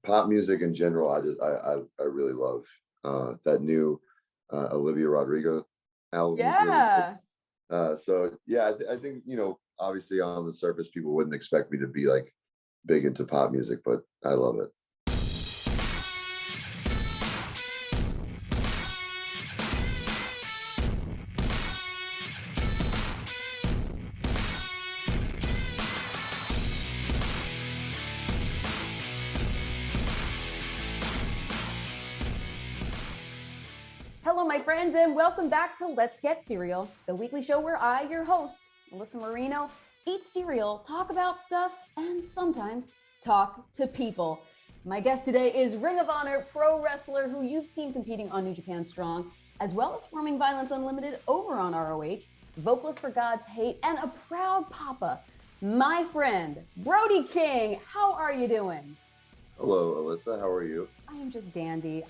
pop music in general, I really love that new Olivia Rodrigo album is really good. Yeah. So yeah, I think obviously on the surface, people wouldn't expect me to be like big into pop music, but I love it. Hello, my friends, and welcome back to Let's Get Cereal, the weekly show where I, your host, Melissa Marino, eat cereal, talk about stuff, and sometimes talk to people. My guest today is Ring of Honor pro wrestler who you've seen competing on New Japan Strong, as well as forming Violence Unlimited over on ROH, vocalist for God's Hate, and a proud papa, my friend, Brody King. How are you doing? Hello, Alyssa. How are you? I am just dandy.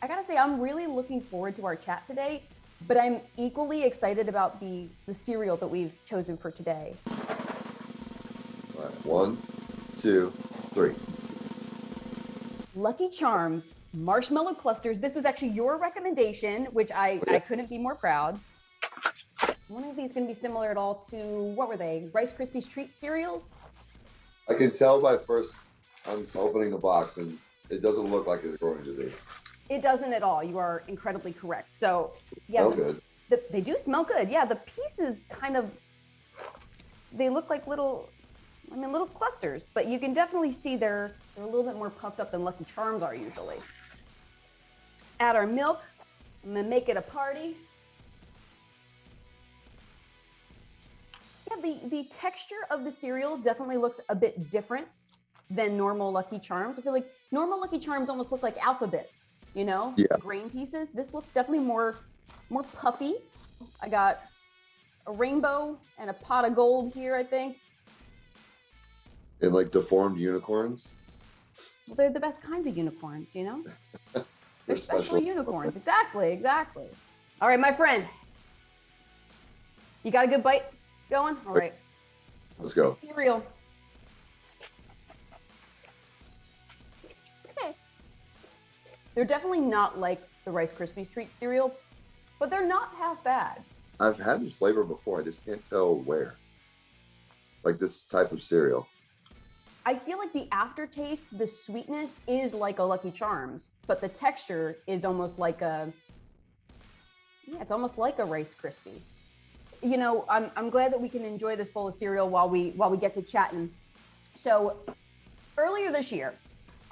I gotta say, I'm really looking forward to our chat today, but I'm equally excited about the cereal that we've chosen for today. All right, 1, 2, 3. Lucky Charms Marshmallow Clusters. This was actually your recommendation, which I couldn't be more proud. One of these going to be similar at all to, what were they? Rice Krispies Treat cereal? I can tell by I'm opening the box, and it doesn't look like it's going to be. It doesn't at all. You are incredibly correct. So, yeah, Good. They do smell good. Yeah, the pieces they look like little clusters, but you can definitely see they're a little bit more puffed up than Lucky Charms are usually. Add our milk. I'm gonna make it a party. Yeah, the texture of the cereal definitely looks a bit different than normal Lucky Charms. I feel like normal Lucky Charms almost look like alphabets, Yeah. grain pieces. This looks definitely more puffy. I got a rainbow and a pot of gold here, I think. And like deformed unicorns. Well, they're the best kinds of unicorns, They're special unicorns. Exactly. All right, my friend. You got a good bite going? All right. Let's go. Cereal. Okay. They're definitely not like the Rice Krispies Treat cereal, but they're not half bad. I've had this flavor before. I just can't tell where. Like this type of cereal. I feel like the aftertaste, the sweetness is like a Lucky Charms, but the texture is almost like it's almost like a Rice Krispie. I'm glad that we can enjoy this bowl of cereal while we get to chatting. So earlier this year,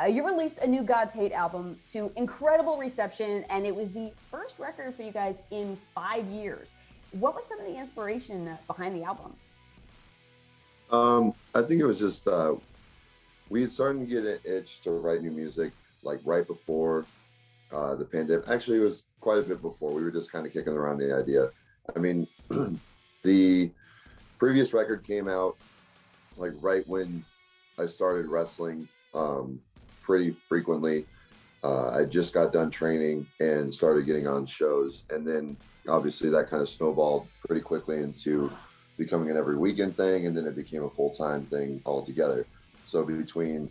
you released a new God's Hate album to incredible reception, and it was the first record for you guys in 5 years. What was some of the inspiration behind the album? I think it was just we had started to get an itch to write new music, like right before the pandemic. Actually, it was quite a bit before. We were just kind of kicking around the idea. I mean, the previous record came out like right when I started wrestling pretty frequently. I just got done training and started getting on shows, and then obviously that kind of snowballed pretty quickly into becoming an every weekend thing, and then it became a full-time thing altogether. So between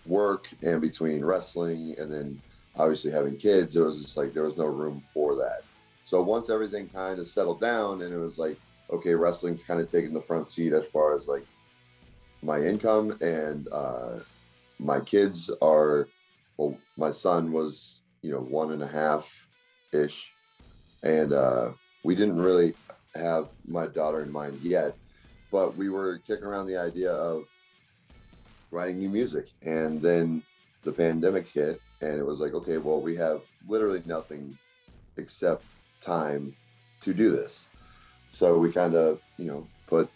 work and between wrestling and then obviously having kids, it was just like there was no room for that. So once everything kind of settled down and it was like, okay, wrestling's kind of taking the front seat as far as like my income, and my kids are, well, my son was 1.5-ish, and we didn't really have my daughter in mind yet, but we were kicking around the idea of writing new music. And then the pandemic hit, and it was like, okay, well, we have literally nothing except time to do this. So we kind of, put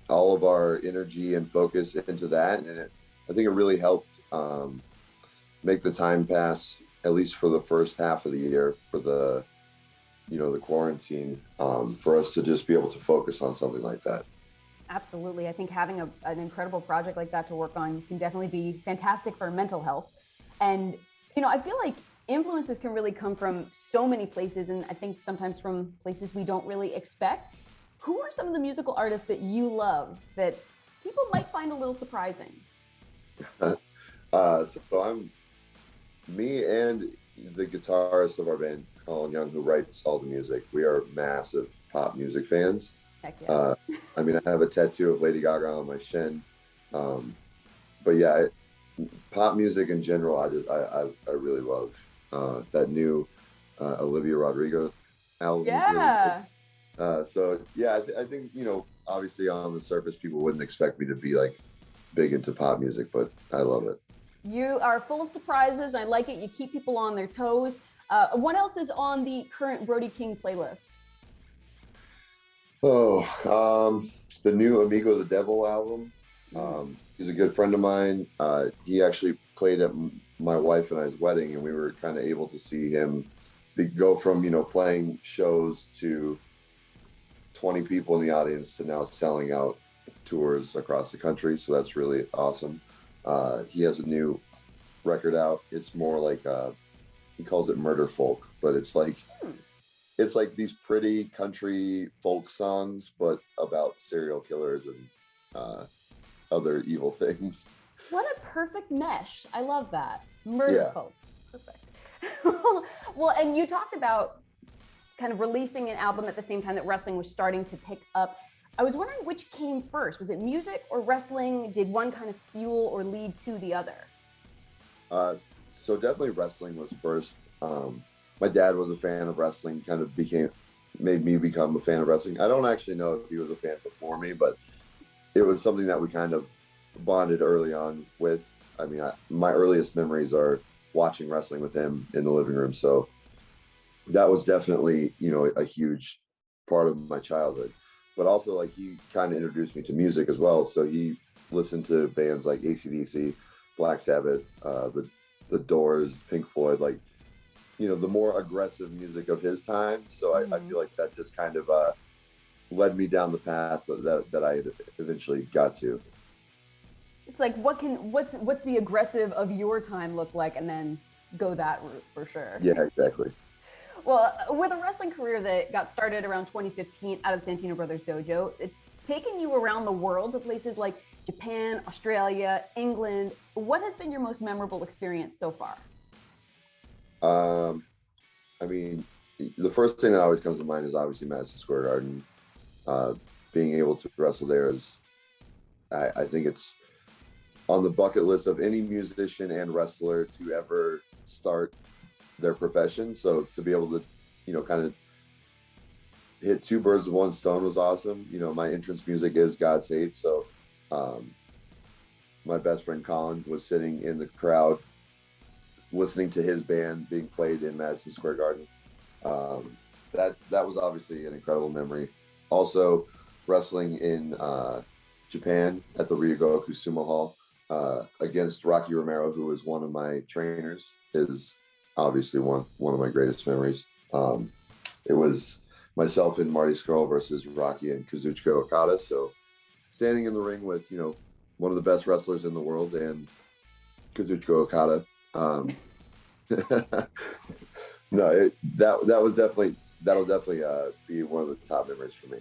all of our energy and focus into that. And I think it really helped make the time pass, at least for the first half of the year, for the quarantine, for us to just be able to focus on something like that. Absolutely. I think having an incredible project like that to work on can definitely be fantastic for mental health. And, I feel like influences can really come from so many places, and I think sometimes from places we don't really expect. Who are some of the musical artists that you love that people might find a little surprising? So I'm me and the guitarist of our band, Colin Young, who writes all the music. We are massive pop music fans. Heck yeah. Uh, I mean, I have a tattoo of Lady Gaga on my shin. Um, but yeah, pop music in general, I really love. That new Olivia Rodrigo album is really good. Yeah. So yeah, I think obviously on the surface, people wouldn't expect me to be like big into pop music, but I love it. You are full of surprises. I like it. You keep people on their toes. What else is on the current Brody King playlist? Oh, the new Amigo the Devil album. Mm. He's a good friend of mine. He actually played at my wife and I's wedding, and we were kind of able to see him go from playing shows to 20 people in the audience to now selling out tours across the country. So that's really awesome. He has a new record out. It's more like he calls it murder folk, but it's like these pretty country folk songs, but about serial killers and other evil things. What a perfect mesh. I love that. Murder Yeah. folk. Perfect. Well, and you talked about kind of releasing an album at the same time that wrestling was starting to pick up. I was wondering which came first. Was it music or wrestling? Did one kind of fuel or lead to the other? So definitely wrestling was first. My dad was a fan of wrestling, kind of made me become a fan of wrestling. I don't actually know if he was a fan before me, but it was something that we kind of bonded early on with. I mean, my earliest memories are watching wrestling with him in the living room. So that was definitely, a huge part of my childhood. But also, like, he kind of introduced me to music as well. So he listened to bands like AC/DC, Black Sabbath, the Doors, Pink Floyd, like, the more aggressive music of his time. So I feel like that just kind of led me down the path that I eventually got to. It's like what's the aggressive of your time look like, and then go that route for sure. Yeah, exactly. Well, with a wrestling career that got started around 2015 out of the Santino Brothers dojo, it's taken you around the world to places like Japan, Australia, England. What has been your most memorable experience so far? I mean, the first thing that always comes to mind is obviously Madison Square Garden. Uh, Being able to wrestle there is, I think it's on the bucket list of any musician and wrestler to ever start their profession. So to be able to, kind of hit two birds with one stone was awesome. My entrance music is God's Hate. So my best friend Colin was sitting in the crowd listening to his band being played in Madison Square Garden. That was obviously an incredible memory. Also, wrestling in Japan at the Ryogoku Sumo Hall against Rocky Romero, who was one of my trainers, is obviously one of my greatest memories. It was myself and Marty Scurll versus Rocky and Kazuchika Okada. So standing in the ring with one of the best wrestlers in the world and Kazuchika Okada. No, that'll definitely be one of the top memories for me.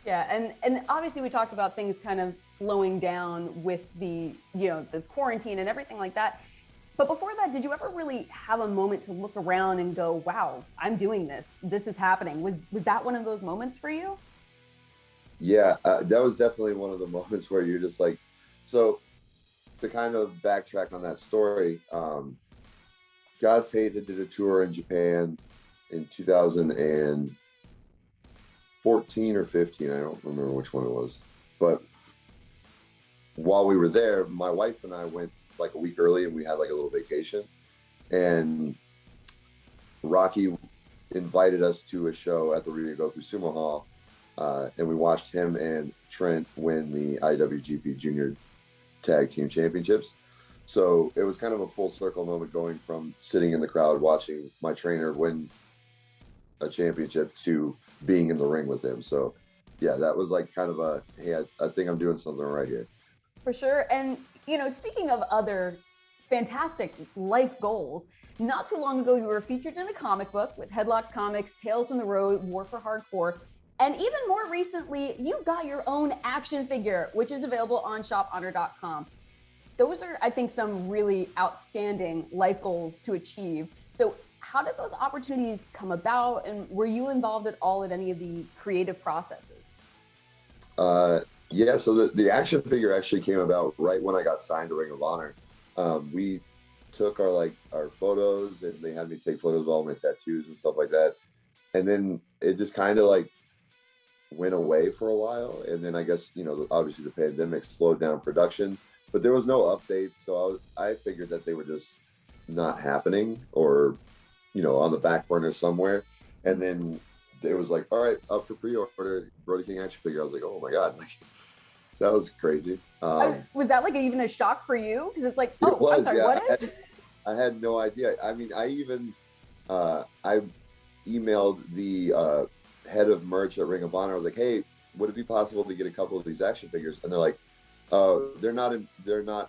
Yeah, and obviously we talked about things kind of slowing down with the the quarantine and everything like that. But before that, did you ever really have a moment to look around and go, "Wow, I'm doing this. This is happening." Was that one of those moments for you? Yeah, that was definitely one of the moments where you're just like, so to kind of backtrack on that story, God's Hate did a tour in Japan in 2014 or 15. I don't remember which one it was. But while we were there, my wife and I went like a week early and we had like a little vacation. And Rocky invited us to a show at the Ryogoku Sumo Hall. And we watched him and Trent win the IWGP Junior Tag Team Championships. So it was kind of a full circle moment going from sitting in the crowd watching my trainer win a championship to being in the ring with him. So yeah, that was like kind of hey, I think I'm doing something right here. For sure. And speaking of other fantastic life goals, not too long ago you were featured in a comic book with Headlock Comics, Tales from the Road, War for Hardcore. And even more recently, you got your own action figure, which is available on shophonor.com. Those are, I think, some really outstanding life goals to achieve. So how did those opportunities come about, and were you involved at all in any of the creative processes? Uh, yeah, so the action figure actually came about right when I got signed to Ring of Honor. We took our photos, and they had me take photos of all my tattoos and stuff like that. And then it just kind of like went away for a while, and then I guess obviously the pandemic slowed down production, but there was no updates, so I figured that they were just not happening, or on the back burner somewhere. And then it was like, all right, up for pre-order, Brody King action figure. I was like, oh my god, like that was crazy. Was that like even a shock for you? Because it's like, It oh, I'm was, sorry, yeah. what is? I had no idea. I mean, I even I emailed the head of merch at Ring of Honor. I was like, hey, would it be possible to get a couple of these action figures? And they're like, they're not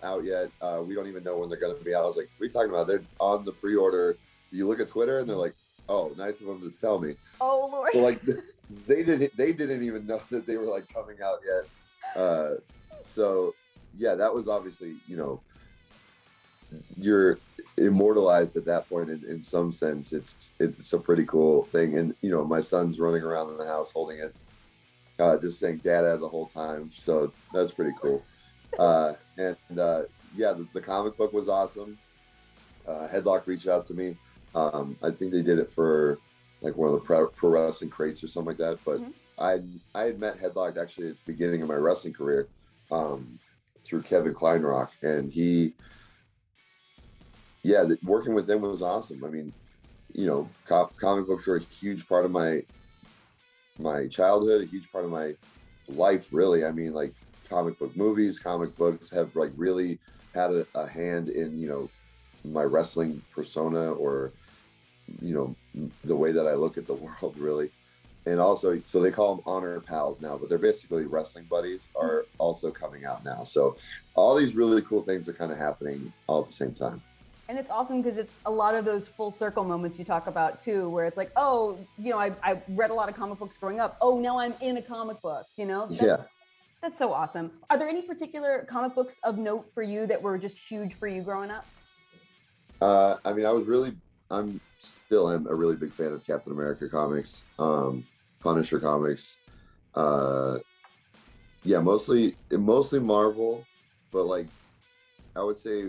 out yet. We don't even know when they're going to be out. I was like, what are you talking about? They're on the pre-order. You look at Twitter, and they're like, oh, nice of them to tell me. Oh Lord. So like they didn't even know that they were like coming out yet. So yeah, that was obviously, you're immortalized at that point in some sense. It's a pretty cool thing. And my son's running around in the house holding it, just saying dada the whole time. So that's pretty cool. Yeah, the comic book was awesome. Headlock reached out to me. I think they did it for like one of the pro wrestling crates or something like that. But I had met Headlock actually at the beginning of my wrestling career, through Kevin Kleinrock, and working with him was awesome. I mean, comic books are a huge part of my childhood, a huge part of my life, really. I mean, like comic book movies, comic books have like really had a hand in, my wrestling persona, or, the way that I look at the world, really. And also, so they call them Honor Pals now, but they're basically wrestling buddies, are also coming out now. So all these really cool things are kind of happening all at the same time. And it's awesome because it's a lot of those full circle moments you talk about too, where it's like, oh, I read a lot of comic books growing up. Oh, now I'm in a comic book, That's so awesome. Are there any particular comic books of note for you that were just huge for you growing up? I mean, I'm still am a really big fan of Captain America comics, Punisher comics. Yeah, mostly Marvel, but like I would say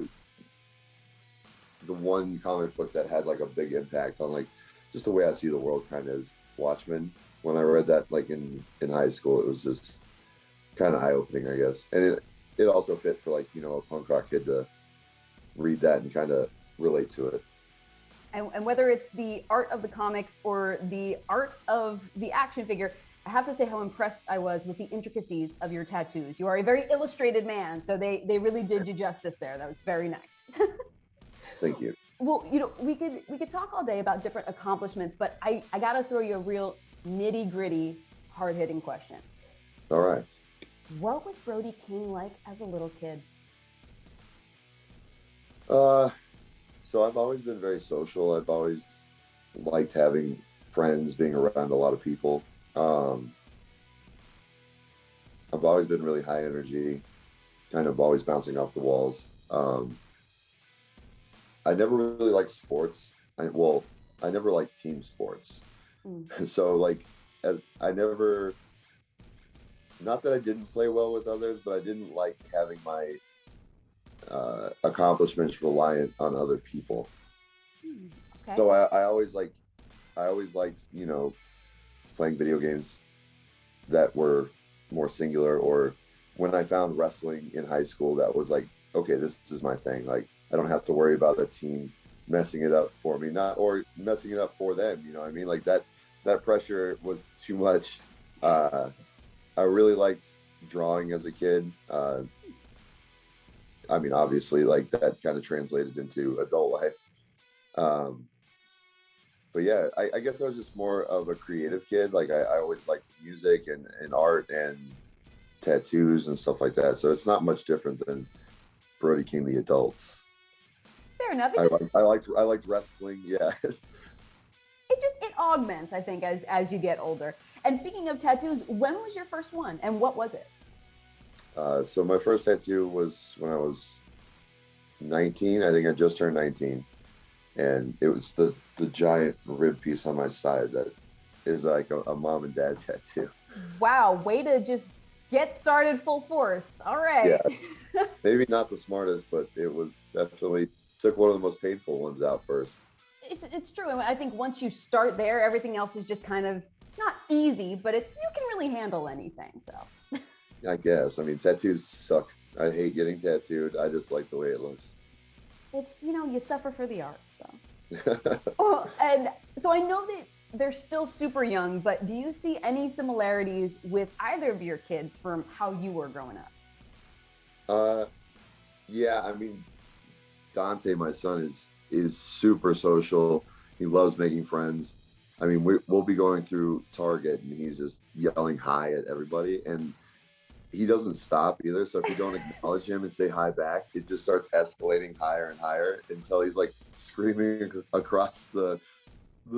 the one comic book that had like a big impact on like just the way I see the world kind of is Watchmen. When I read that like in high school, it was just kind of eye opening, I guess, and it also fit for like a punk rock kid to read that and kind of relate to it. And whether it's the art of the comics or the art of the action figure, I have to say how impressed I was with the intricacies of your tattoos. You are a very illustrated man, so they really did you justice there. That was very nice. Thank you. Well, we could talk all day about different accomplishments, but I gotta throw you a real nitty gritty, hard hitting question. All right. What was Brody King like as a little kid? So I've always been very social. I've always liked having friends, being around a lot of people. I've always been really high energy, kind of always bouncing off the walls. I never really liked sports. I never liked team sports. So like, I never, not that I didn't play well with others, but I didn't like having my accomplishments reliant on other people. Okay. So I always liked, playing video games that were more singular, or when I found wrestling in high school, that was like, okay, this is my thing. Like, I don't have to worry about a team messing it up for me, or messing it up for them. You know what I mean? Like that pressure was too much. I really liked drawing as a kid. I mean, obviously, like that kind of translated into adult life. But yeah, I guess I was just more of a creative kid. Like I always liked music and art and tattoos and stuff like that. So it's not much different than Brody King the adult. Fair enough. I liked wrestling. Yeah. It augments, I think, as you get older. And speaking of tattoos, when was your first one and what was it? So my first tattoo was when I was 19. I think I just turned 19, and it was the giant rib piece on my side that is like a mom and dad tattoo. Wow, way to just get started full force. All Yeah, right. maybe not the smartest, but it was definitely took one of the most painful ones out first. It's true. I think once you start there, everything else is just kind of not easy, but it's you can really handle anything. So I guess. I mean, tattoos suck. I hate getting tattooed. I just like the way it looks. it's you suffer for the art. So oh, and so I know that they're still super young, but do you see any similarities with either of your kids from how you were growing up? uh, yeah. I mean, Dante, my son, is super social. He loves making friends. I mean, we'll be going through Target and he's just yelling hi at everybody, and he doesn't stop either. So if you don't acknowledge him and say hi back, it just starts escalating higher and higher until he's like screaming across the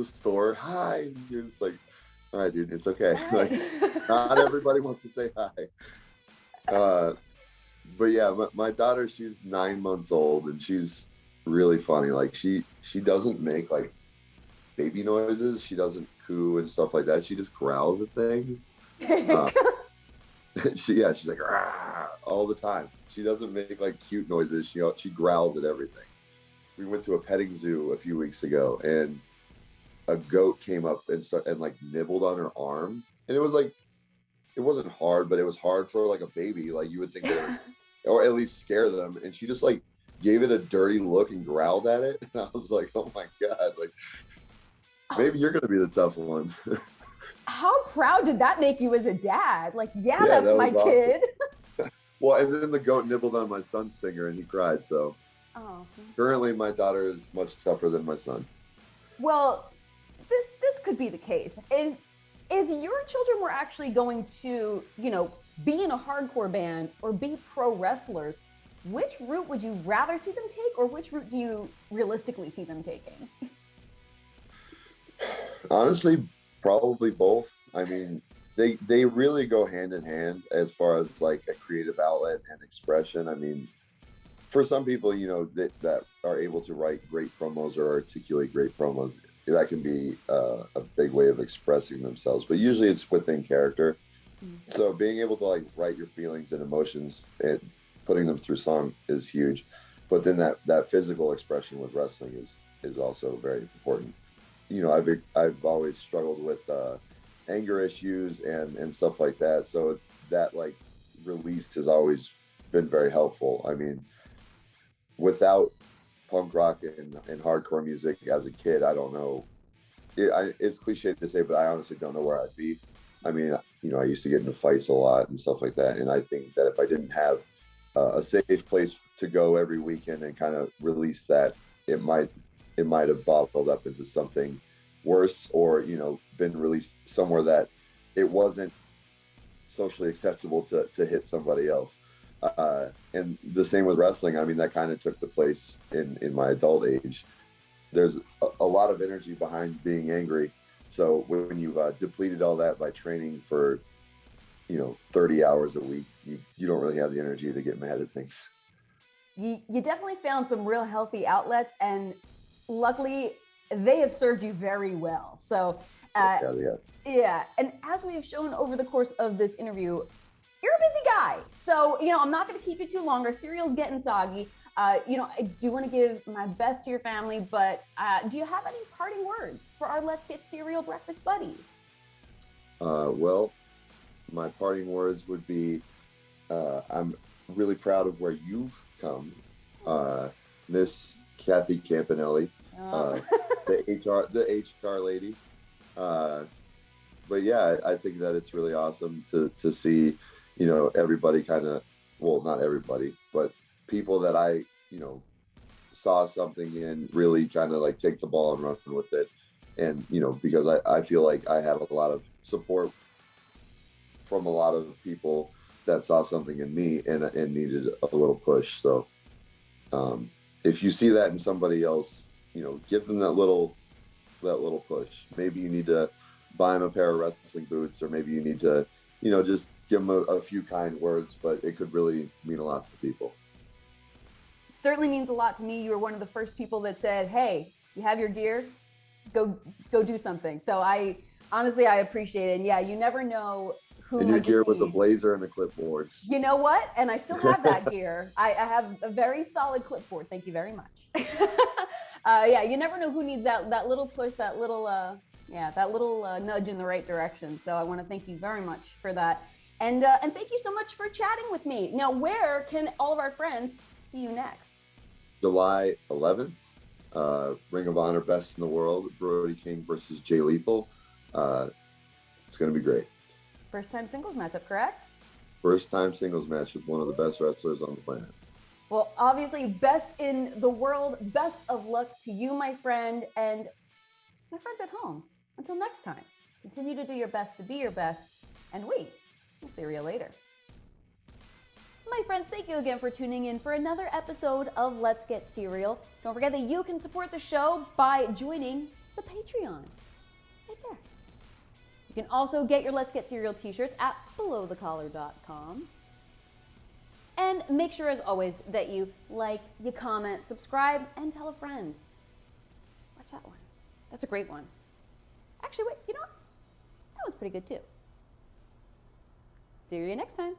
store, "Hi!" And you're just like, "All right, dude, it's okay." All Like, right. not everybody wants to say hi. Uh, but yeah, my daughter, she's 9 months old, and she's really funny. Like she doesn't make like baby noises. She doesn't coo and stuff like that. She just growls at things. Uh, she's like "Rah!" all the time. She doesn't make like cute noises. She growls at everything. We went to a petting zoo a few weeks ago, and a goat came up and like nibbled on her arm, and it was like it wasn't hard, but it was hard for like a baby. Like you would think that it would, or at least scare them. And she just like gave it a dirty look and growled at it. And I was like, oh my god, like maybe you're gonna be the tough one. How proud did that make you as a dad? Like, yeah, Yeah, that's that my was awesome. kid. Well, and then the goat nibbled on my son's finger and he cried. So Oh, currently, my daughter is much tougher than my son. well, this could be the case. If your children were actually going to, be in a hardcore band or be pro wrestlers, which route would you rather see them take, or which route do you realistically see them taking? Honestly, probably both. I mean, they really go hand in hand as far as like a creative outlet and expression. I mean, for some people, that are able to write great promos or articulate great promos, that can be a big way of expressing themselves. But usually, it's within character. So being able to like write your feelings and emotions and putting them through song is huge. But then that physical expression with wrestling is also very important. I've always struggled with anger issues and stuff like that. So that like release has always been very helpful. I mean, without punk rock and hardcore music as a kid, I don't know. It's cliche to say, but I honestly don't know where I'd be. I mean, I used to get into fights a lot and stuff like that, and I think that if I didn't have a safe place to go every weekend and kind of release that, it might have bottled up into something worse, or been released somewhere that it wasn't socially acceptable to hit somebody else. And the same with wrestling. I mean, that kind of took the place in my adult age. There's a lot of energy behind being angry. So when you've depleted all that by training for 30 hours a week, you don't really have the energy to get mad at things. You definitely found some real healthy outlets, and luckily, they have served you very well. So, Yeah, they have. yeah. And as we have shown over the course of this interview, you're a busy guy. So, I'm not going to keep you too long. Our cereal's getting soggy. I do want to give my best to your family, but do you have any parting words for our Let's Get Cereal breakfast buddies? Well, my parting words would be I'm really proud of where you've come, Miss Kathy Campanelli, Oh. the HR lady. Uh, but yeah, I think that it's really awesome to see, everybody kind of, well, not everybody, but people that I, saw something in really kind of like take the ball and run with it. And, because I feel like I had a lot of support from a lot of people that saw something in me and needed a little push. So if you see that in somebody else, give them that little push. Maybe you need to buy them a pair of wrestling boots, or maybe you need to, just give them a few kind words, but it could really mean a lot to people. certainly means a lot to me. You were one of the first people that said, hey, you have your gear, go do something. So I appreciate it. And yeah, you never know who. And your gear was a blazer and a clipboard. You know what? And I still have that gear. I have a very solid clipboard. Thank you very much. Yeah, you never know who needs that little push, that little nudge in the right direction. So I want to thank you very much for that. And thank you so much for chatting with me. Now, where can all of our friends see you next? July 11th, Ring of Honor Best in the World, Brody King versus Jay Lethal. It's going to be great. First time singles matchup, correct? First time singles match with one of the best wrestlers on the planet. Well, obviously, best in the world. Best of luck to you, my friend, and my friends at home. Until next time, continue to do your best to be your best, and we'll see you later. My friends, thank you again for tuning in for another episode of Let's Get Cereal. Don't forget that you can support the show by joining the Patreon. Right there. You can also get your Let's Get Cereal t-shirts at belowthecollar.com. And make sure, as always, that you like, you comment, subscribe, and tell a friend. Watch that one. That's a great one. Actually, wait, you know what? That was pretty good too. See you next time.